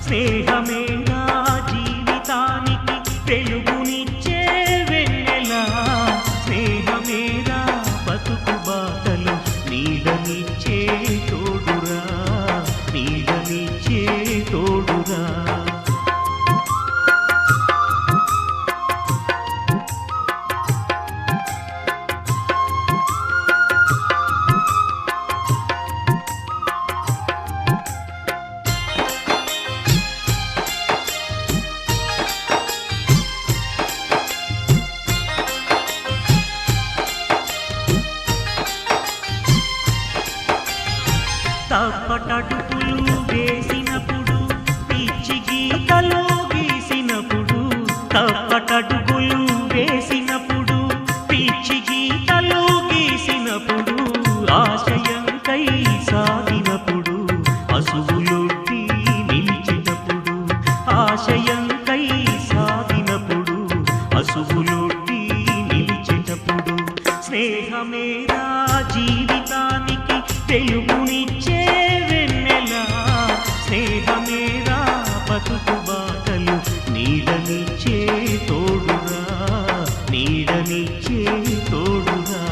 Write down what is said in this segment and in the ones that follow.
స్నేహమే నా జీవితానికి వెలుగునిచ్చే వెన్నెలా, స్నేహమే నా బతుకు బాటలు నీడనిచ్చే తోడురా, నీడనిచ్చే తోడురా. తప్పటడుగులు వేసినప్పుడు పిచ్చి గీతలు గీసినప్పుడు, తప్పటడుగులు వేసినప్పుడు పిచ్చి గీతలు గీసినప్పుడు, ఆశయంకై సాగినప్పుడు అసువులొట్టి నిలిచినప్పుడు, ఆశయంకై సాగినప్పుడు అసువులొట్టి నిలిచినప్పుడు, స్నేహమే నా జీవితానికి వెలుగునిచ్చే వెన్నెలా, స్నేహమే నా బతుకు బాటలు నీడనిచ్చే తోడురా, నీడనిచ్చే తోడురా.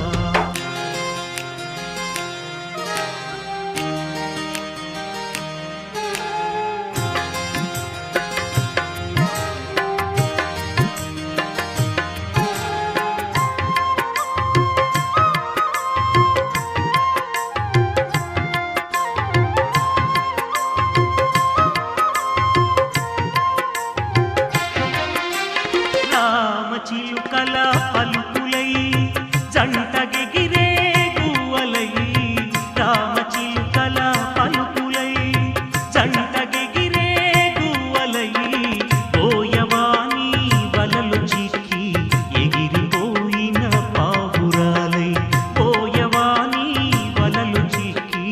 చిలుకల పలుకులై జంటగెగిరే గువ్వలై, రామచిలుకల పలుకులై జంటగెగిరే గువ్వలై, పోయవాని వలలు చిక్కి ఎగిరిపోయిన పావురాలై, పోయవాని వలలు చిక్కి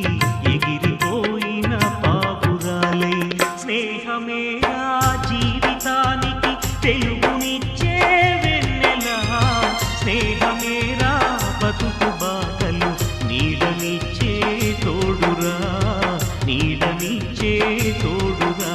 ఎగిరిపోయిన పావురాలై, స్నేహమే నా జీవితానికి వెలుగునిచ్చే వెన్నెలా, స్నేహమే నా బతుకు బాటలు నీడనిచ్చే తోడురా, నీడనిచ్చే తోడురా.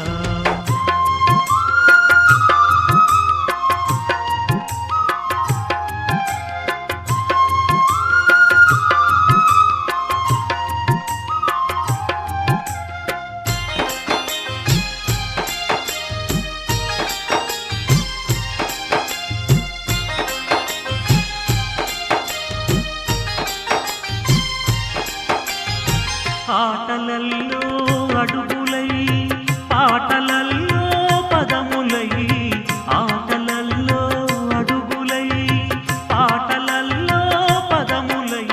ఆటలల్లో అడుగులై పాటలల్లో పదములై, ఆటలల్లో అడుగులై పాటలల్లో పదములై,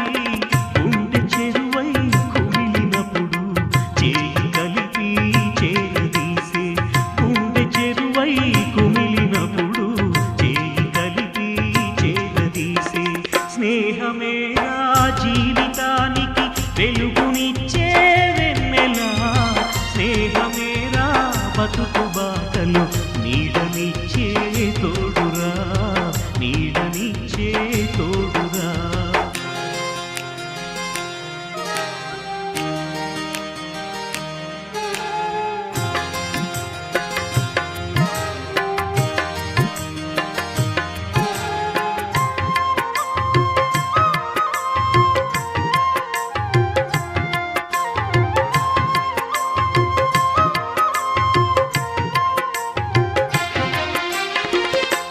గుండె చెరువై కుమిలినప్పుడు చేయి కలిపి చేరదీసే, గుండె చెరువై కుమిలినప్పుడు చేయి కలిపి చేరదీసే, స్నేహమే నా జీవితానికి వెలుగునిచ్చే వెన్నెలా, స్నేహమే నా బతుకు బాటలు నీడనిచ్చే తోడురా, నీడనిచ్చే తోడురా.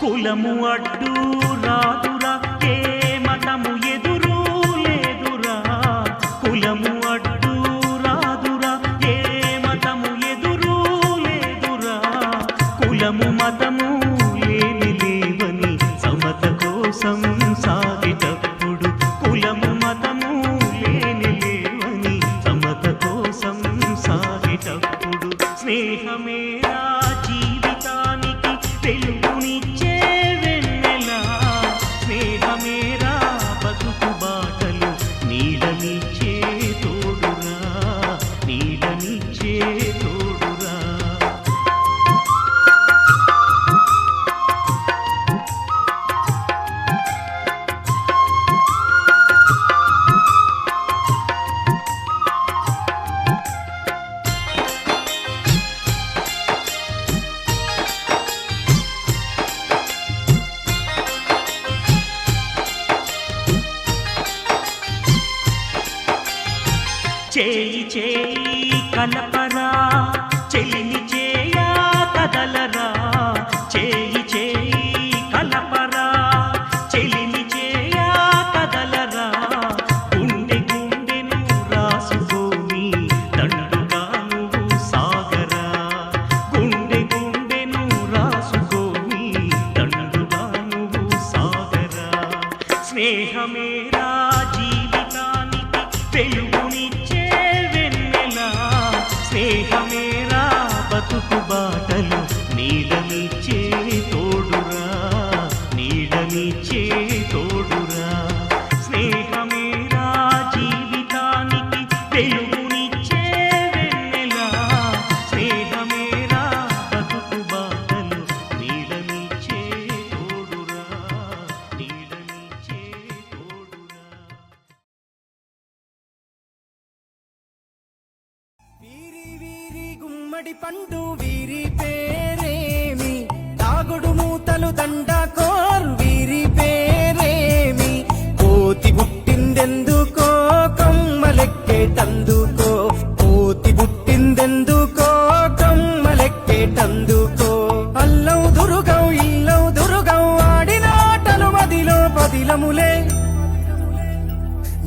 కులము అడ్డు రాదురా, ఏ మతము ఎదురు లేదురా, కులము అడ్డు రాదురా, ఏ మతము ఎదురు లేదురా, కులము మతము లేని లేవని సమత కోసం సాగేటప్పుడు, కులము మతము లేని లేవని సమత కోసం సాగేటప్పుడు, స్నేహమే నా జీవితానికి వెలుగునిచ్చే వెన్నెలా, స్నేహమే నా బతుకు బాటలు నీడనిచ్చే తోడురా, నీడనిచ్చే తోడురా. చేయి చేయి కలపరా చెలిమి చేయా కదలరా చేయి చేయి కలపరా చెలిమి చేయా కదలరా గుండె గుండెను రాసుకోని దండుగా నువ్వు సాగరా గుండె గుండెను రాసుకోని దండుగా నువ్వు సాగరా స్నేహమేరా జీవితానికి వెలుగునిచ్చే వెన్నెలా స్నేహమేరా బతుకు బాటలు నీడనిచ్చే తోడురా నీడనిచ్చే తోడురా స్నేహమేరా జీవితానికి వెలుగునిచ్చే వెన్నెలా స్నేహమేరా బతుకు బాటలు నీడనిచ్చే తోడురా నీడనిచ్చే తోడురా. వీరి వీరి గుమ్మడి పండు వీరి పేరేమి తాగుడు మూతలు దండకోర్ వీరి పేరేమి కోతి పుట్టిందెందుకో కమ్మలెక్కేటందుకో కోతి పుట్టిందెందుకో కమ్మలెక్కేటందుకో అల్లం దురుగం ఇల్లం దురుగం ఆడిన ఆటలు మదిలో పదిలములే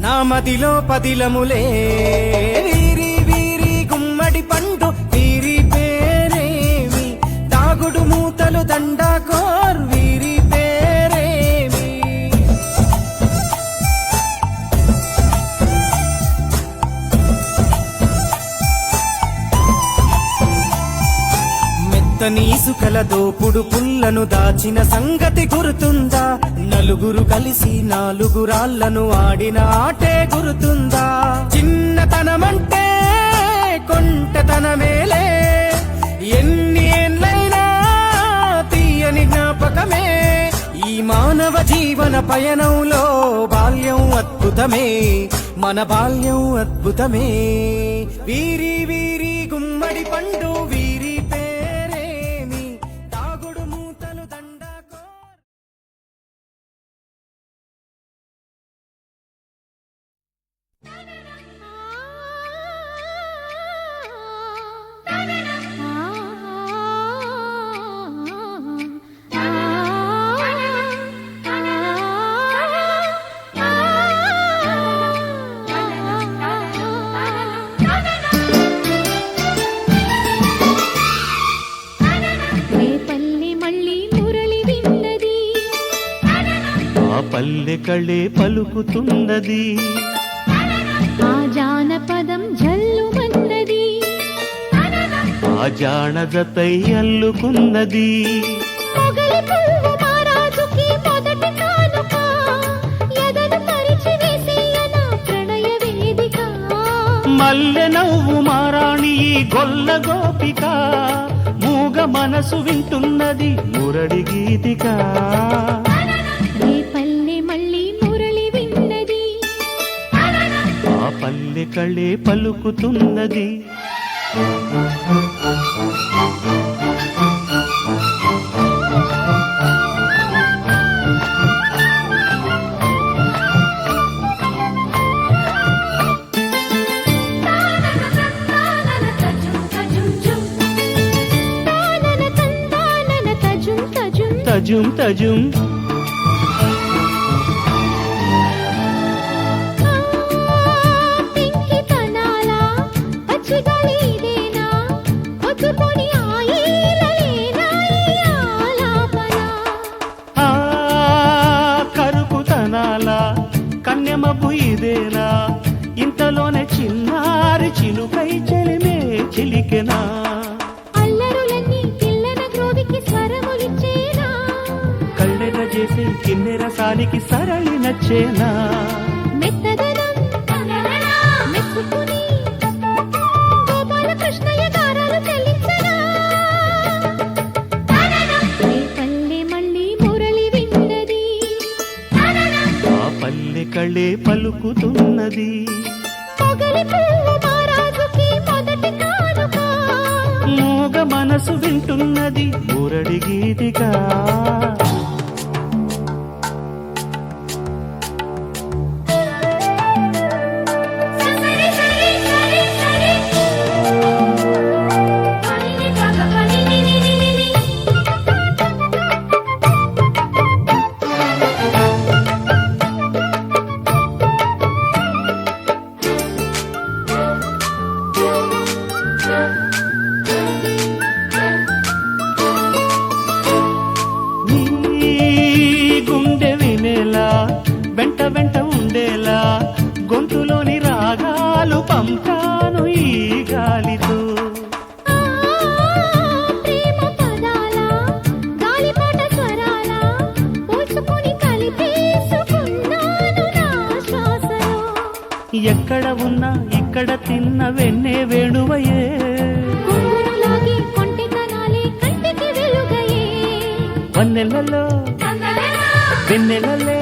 నా మదిలో పదిలములే వీరి వీరి గుమ్మడి పండు వీరి పేరేమి తాగుడు మూతలు దండకోర్ వీరి పేరేమి మెత్తని ఇసుకల దోపుడు పుల్లను దాచిన సంగతి గుర్తుందా నలుగురు కలిసి నాలుగురాళ్లను ఆడిన ఆటే గుర్తుందా చిన్నతనమంటే కొంటతనమేలే ఎన్ని ఏళ్ళైనా తీయని జ్ఞాపకమే ఈ మానవ జీవన పయనంలో బాల్యం అద్భుతమే మన బాల్యం అద్భుతమే వీరి వీరి గుమ్మడి పండు వీరి పేరేమి తాగుడు మూతలు దండకో పల్లె కళే పలుకుతున్నది ఆ జానపదం జల్లుమన్నది ఆ జానజతై అల్లుకున్నది మొగలి పువ్వు మహారాజుకి మొదటి కానుక ఎదను పరిచి వేసేయన ప్రణయ వేదిక మల్లె నవ్వు మారాణి ఈ గొల్ల గోపిక మూగ మనసు వింటున్నది మురడి గీతిక ఏ పల్లె మళ్ళీ మురళి విన్నది ఆ పల్లె కళే పలుకుతున్నది తజుం తజుం పింకితనాలా పచ్చిగలిదేనా పొద్దుకొని ఆయిలలేనా ఈ ఆలాపన ఆ కరుకుతనాల కన్యమబ్బు ఇదేనా ఇంతలోనే చిన్నారి చిలుకై చెలిమే చిలికెనా అల్లరులన్నీ పిల్లన గ్రోవికి స్వరములిచ్చేనా కళ్ళెర చేసి కిన్నెర సానికి సరళి నచ్చేనా మెత్తదనం మెచ్చుకుని గోపాలకృష్ణయ్య గారాలు చెల్లించనా ఏ పల్లె మళ్ళీ మురళి విన్నది ఆ పల్లె కళే పలుకుతున్నది మొగలి పువ్వు మహారాజుకి మొదటి కానుక మూగ మనసు వింటున్నది మురడి గీతిగా సరి సరి సరి ఉన్నా ఇక్కడ తిన్న వెన్నే వేణువయే కొంగును లాగి కొంటెతనాలే కంటికి వెలుగయే వన్నెలలో వెన్నెలలే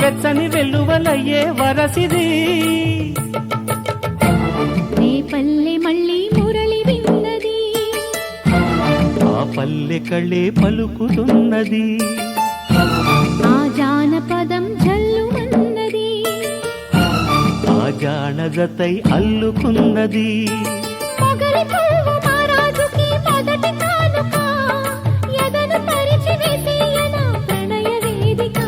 వెచ్చని వెల్లువలయ్యే వరసిది నీ పల్లె మళ్ళీ మురళి విన్నది ఆ పల్లె కళ్ళే పలుకుతున్నది ఆ జానపదం జల్లుమన్నది ఆ జానజతై అల్లుకున్నది పొగలి పువ్వు మహారాజుకి మొదటి కానుక ఎదను పరిచి వేసేయన ప్రణయ వేదిక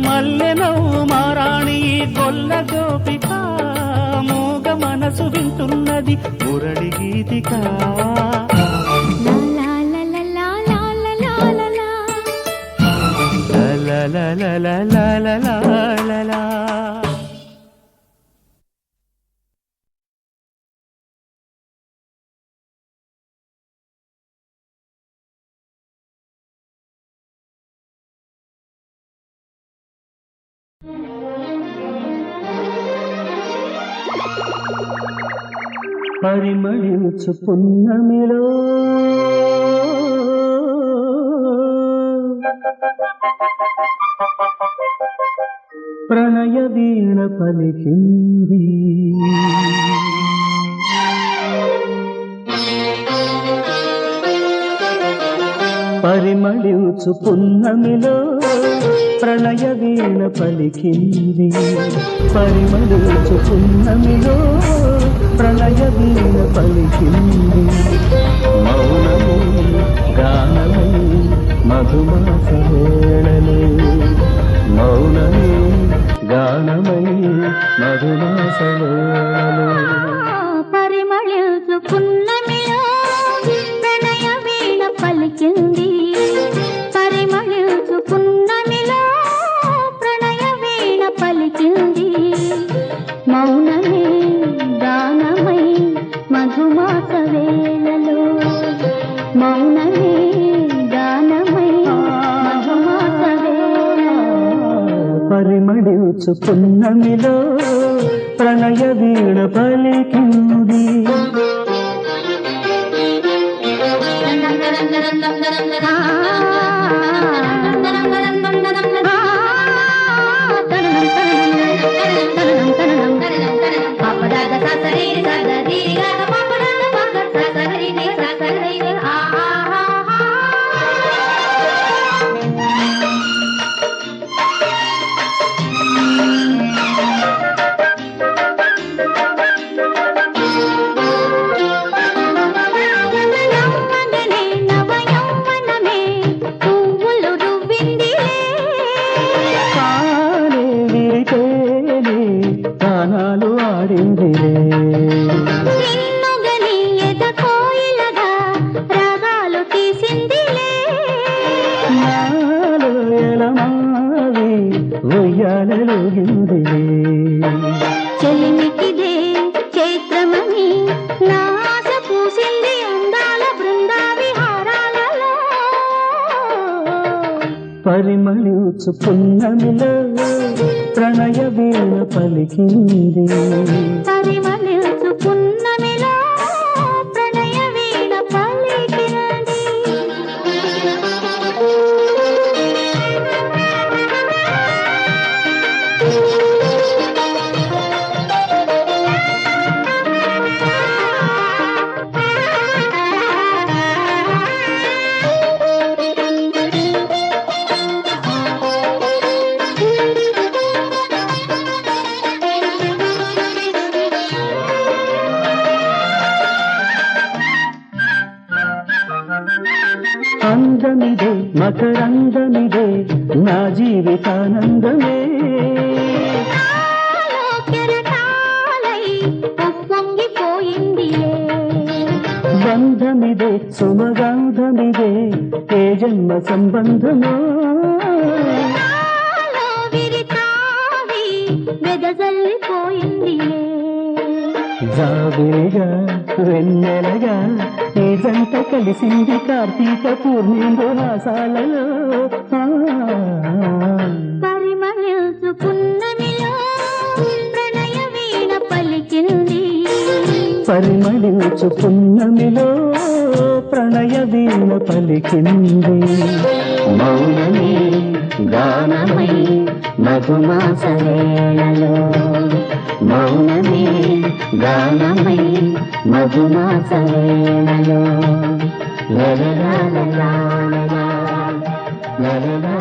మల్లె నవ్వు మారాణి గొల్ల గోపిక మూగ మనసు వింటున్నది మురళి గీతిక లా లా లా లా లా లా లా లా లా. లా లా లా లా లా లా లా లా లా. పరిమళించు పున్నమిలో ప్రణయ వీణ పలికింది పరిమళించు పున్నమిలో ప్రణయ వీణ పలికింది పరిమళించు పున్నమిలో ప్రళయ వీణ పలికింది మౌనము గానము మధుమాస వేళలు మౌనమే గానమై మధుమాస వేళలు పరిమళించు పున్నమిలో ప్రణయ వీణ పలికింది పరిమళించు పున్నమిలో ప్రణయ వీణ పలికింది మౌనమే గానమై మధుమాస వేళలో మౌనమే గానమై మధుమాస వేళలో పరిమళించు పున్నమిలో ప్రణయ వీణ పలికింది చెలిమికిదే చైత్రమని నాస పూసింది అందాల బృందా విహారాలలో పరిమళించు పున్నమిలో ప్రణయ వీణ పలికింది పరిమళించు పున్నమిలో ప్రణయ వీణ పలికినది అందమిదే మకరందమిదే నా జీవితానందమే బంధమిదే సుమగంధమిదే ఏ జన్మ సంబంధమో జాబిలిగా వెన్నెలగా ఈ జంట కలిసింది కార్తీక పూర్ణిమ హాసాలలో పరిమళించు పున్నమిలో ప్రణయ పరిమళించు పున్నమిలో ప్రణయ వీణ పలికింది. మౌనమే గానమై మధుమాస వేళలో, మౌనమే గానమై మధుమాస వేళలో. లలలా లలా లలా లలా